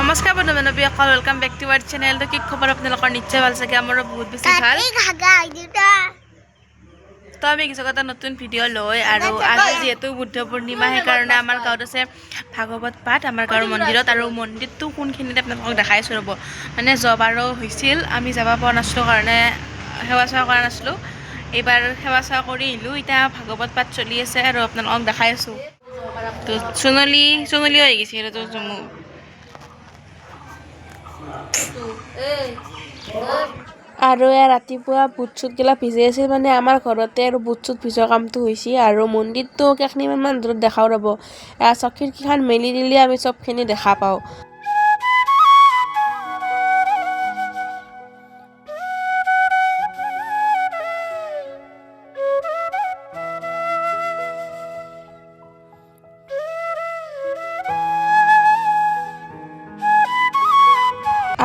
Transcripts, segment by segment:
নমস্কাৰ বন্ধু-বান্ধৱীসকল, welcome back to our channel. তো কি খবৰ আপোনালোকৰ? নিশ্চয় ভাল চাগে, আমাৰো বহুত বেছি ভাল। তো আমি কিছু এটা নতুন ভিডিঅ' লৈ আৰু আজি যিহেতু বুদ্ধ পূৰ্ণিমা, সেইকাৰণে আমাৰ গাঁৱত আছে ভাগৱত পাঠ আমাৰ গাঁৱৰ মন্দিৰত। আৰু মন্দিৰটো কোনখিনিত আপোনালোকক দেখাইছোঁ ৰ'ব। মানে যোৱাবাৰো হৈছিল, আমি যাব পৰা নাছিলোঁ কাৰণে সেৱা চেৱা কৰা নাছিলোঁ। এইবাৰ সেৱা চেৱা কৰি আহিলোঁ। এতিয়া ভাগৱত পাঠ চলি আছে আৰু আপোনালোকক দেখাই আছোঁ। তো চুনলি হৈ গৈছে আৰু জমু আৰু ৰাতিপুৱা বুট চুটগিলা ভিজাই আছিল। মানে আমাৰ ঘৰতে আৰু বুট চুট ভিজোৱা কামটো হৈছে। আৰু মন্দিৰটো কেইখিনিমান দূৰত দেখাও ৰ'ব। খিৰিকীখন মেলি দিলে আমি চবখিনি দেখা পাওঁ।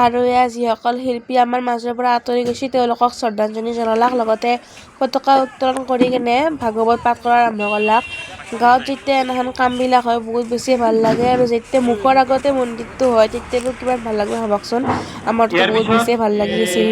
আৰু যিসকল শিল্পী আমাৰ মাজৰ পৰা আঁতৰি গৈছে, তেওঁলোকক শ্ৰদ্ধাঞ্জলি জনালাক। লগতে পতাকা উত্তোলন কৰি কেনে ভাগৱত পাঠ কৰা আৰম্ভ কৰিলাক। গাঁৱত যেতিয়া এনেহেন কামবিলাক হয় বহুত বেছি ভাল লাগে। আৰু যেতিয়া মুখৰ আগতে মন্দিৰটো হয় তেতিয়াতো কিমান ভাল লাগে ভাবকচোন। আমাৰতো বহুত বেছি ভাল লাগি আছিল।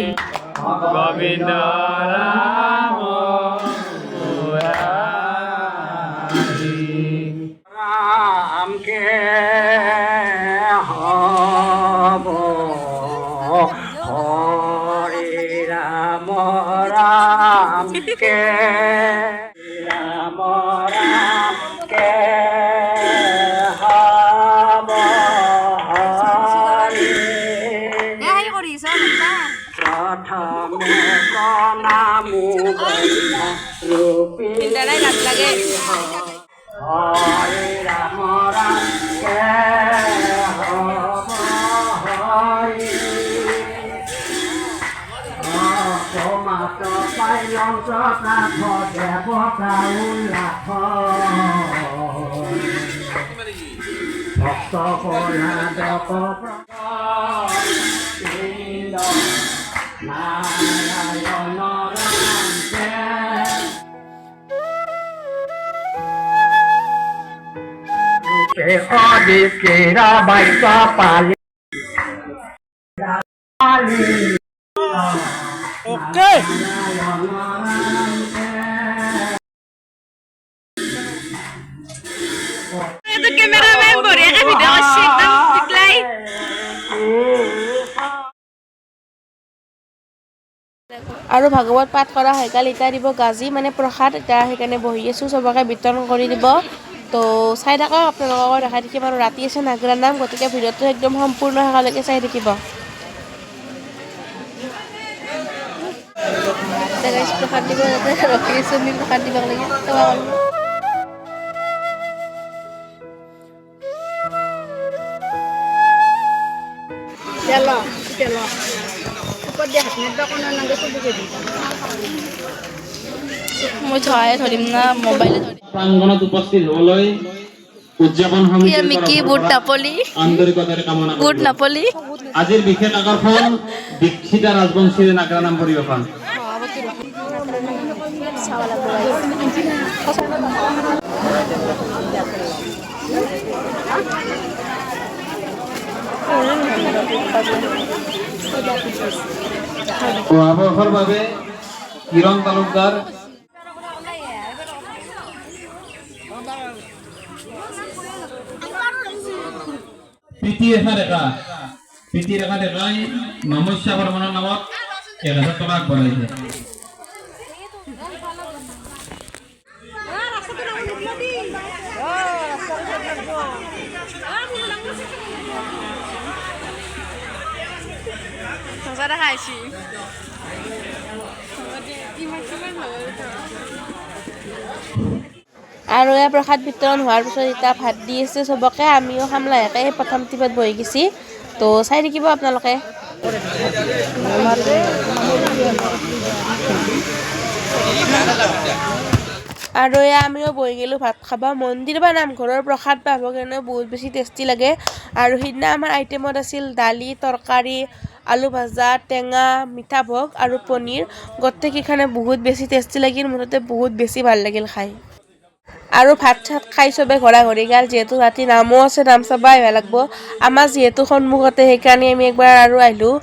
Oke. Itu kameramen boleh kan video shit dan diklay. আৰু ভাগৱত পাঠ কৰা হয় কালি ইটা দিব গাজি মানে প্ৰসাদ। এতিয়া সেইকাৰণে বহি আছোঁ, চবকে বিতৰণ কৰি দিব। তো চাই থাকক, আপোনালোকক দেখাই থাকিম। আৰু ৰাতি আছে নাগৰা নাম, গতিকে ভিডিঅ'টো একদম সম্পূৰ্ণ শেষলৈকে চাই থাকিব। প্ৰসাদ দিব যাতে ৰখি আছোঁ, আমি প্ৰসাদ দিব লাগে। মই থয়ে ধৰিম না, মোবাইলে ধৰিম। প্ৰাংগণত উপস্থিত হ'বলৈ উদযাপন সমিতিৰ আন্তৰিকতাৰে কামনা কৰিলোঁ। আজিৰ বিশেষ আকৰ্ষণ দীক্ষিতা ৰাজবংশীৰ নাগৰা নাম পৰিৱেশন। মহাপুৰুষৰ বাবে কিৰণ তালুকদাৰ প্ৰীতি ৰেখা ডেকাই নমস্যা বৰ্মনৰ নামত 1000 টকা আগবঢ়াইছে। আৰু প্ৰসাদ বিতৰণ হোৱাৰ পিছত এতিয়া ভাত দি আছে চবকে। আমিও খাম লাহেকৈ, প্ৰথম টিপত বহি গৈছি। তো চাই থাকিব আপোনালোকে। আৰু আমিও বহি গ'লোঁ ভাত খাব। মন্দিৰ বা নামঘৰৰ প্ৰসাদ পাব কাৰণে বহুত বেছি টেষ্টি লাগে। আৰু সিদিনা আমাৰ আইটেমত আছিল দালি, তৰকাৰী, আলু ভাজা, টেঙা, মিঠা ভোগ আৰু পনীৰ। গোটেইকেইখনে বহুত বেছি টেষ্টি লাগিল, মুঠতে বহুত বেছি ভাল লাগিল খাই। আৰু ভাত চাত খাই চবে ঘৰা ঘৰি গ'ল যিহেতু ৰাতি নামো আছে নাম চাব আহিব লাগব আমাৰ যিহেতু সন্মুখতে সেইকাৰণে আমি একবাৰ আৰু আহিলোঁ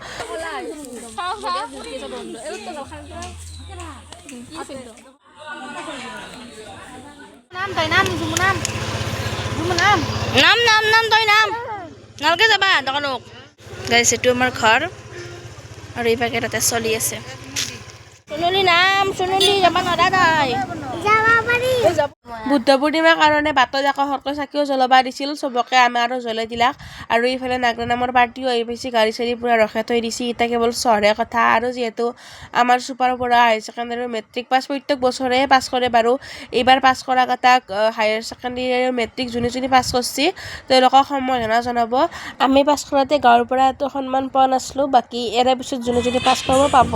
গাইছ এইটো আমাৰ ঘৰ আৰু এইভাগে তাতে চলি আছে বুদ্ধ পূৰ্ণিমাৰ কাৰণে বাটত আকৌ সৰকৈ চাকিও জ্বলাবা দিছিল চবকে আমাৰো জ্বলাই দিলাক আৰু এইফালে নাগৰা নামৰ পাৰ্টিও আহি পাইছে গাড়ী চাড়ী পূৰা ৰখাই থৈ দিছে এতিয়া কেৱল চহৰে কথা আৰু যিহেতু আমাৰ চুপাৰ পৰা হায়াৰ ছেকেণ্ডেৰী আৰু মেট্ৰিক পাছ প্ৰত্যেক বছৰে পাছ কৰে বাৰু এইবাৰ পাছ কৰা কেইটাক হায়াৰ ছেকেণ্ডেৰী আৰু মেট্ৰিক যোনে যোনে পাছ কৰিছে তেওঁলোকক সম্বৰ্ধনা জনাব আমি পাছ কৰাতে গাঁৱৰ পৰা এইটো সন্মান পোৱা নাছিলোঁ বাকী ইয়াৰ পিছত যোনে যোনে পাছ কৰিব পাব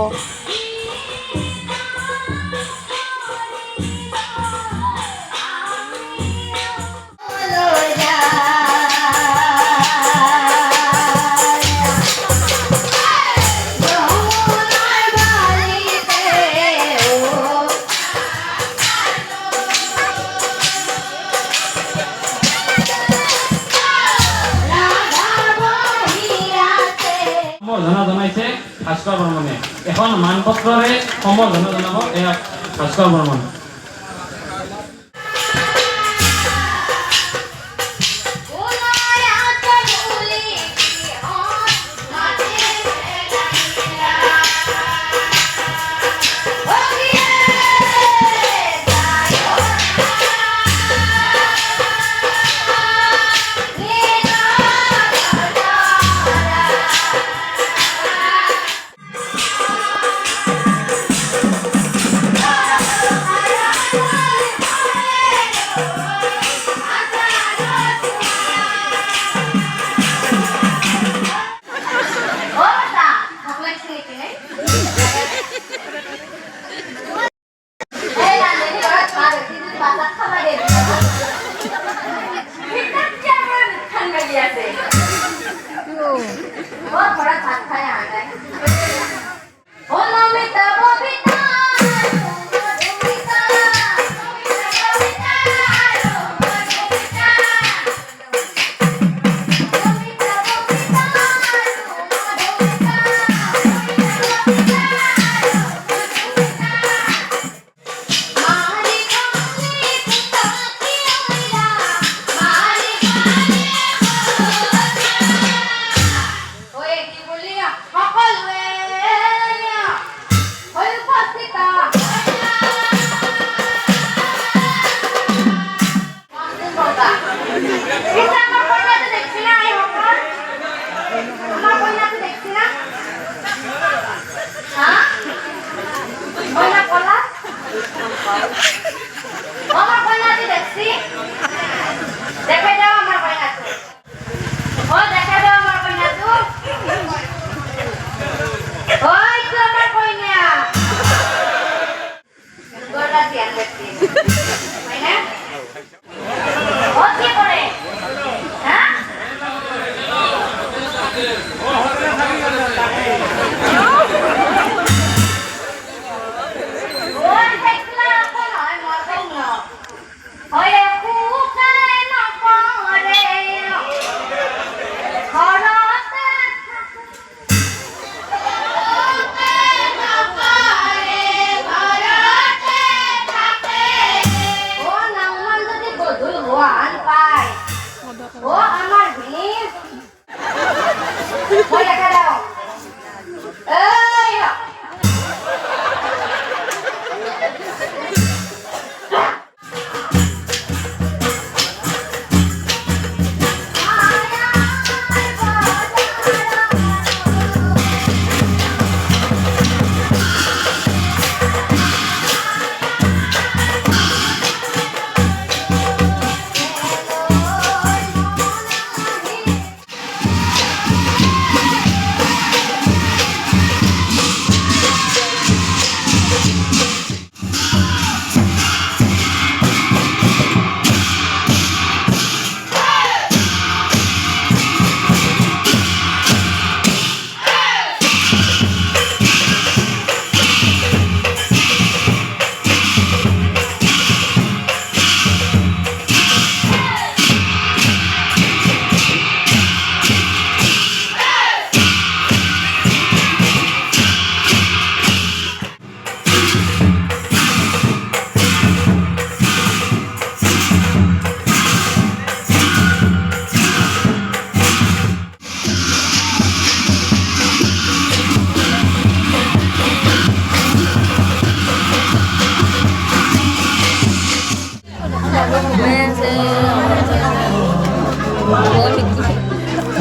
সম্বৰ্ধনা জনাইছে ভাস্কৰ বৰ্মনে এখন মানপত্ৰৰে সম্বৰ্ধনা জনাব এয়া ভাস্কৰ বৰ্মন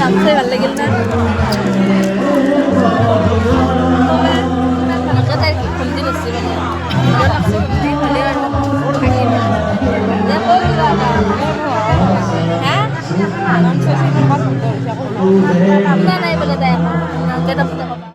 গান চাই ভাল লাগিল না ভালকৈ তাইৰ ভণ্টি নাচি মানে ভাল লাগছে ভণ্টি ভালেই আৰু দে কৈ কিবা এটা হা গান চাইছে ইমান সুন্দৰ হৈছে আকৌ কান্দা নাই বোলে তাই নালগে তাৰপিছত ক'বা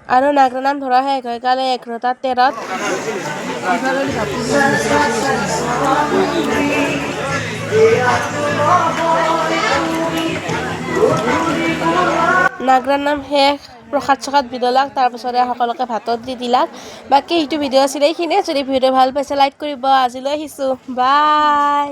আৰু নাগৰা নাম ধৰা শেষ হৈ গ'লে 11টা 13ত নাগৰাৰ নাম শেষ প্ৰসাদ চসাদ বিদলাক তাৰপিছতে সকলোকে ভাতত দি দিলাক বাকী এইটো ভিডিঅ' আছিলে এইখিনিয়ে যদি ভিডিঅ' ভাল পাইছে লাইক কৰিব আজিলৈ আহিছোঁ বাই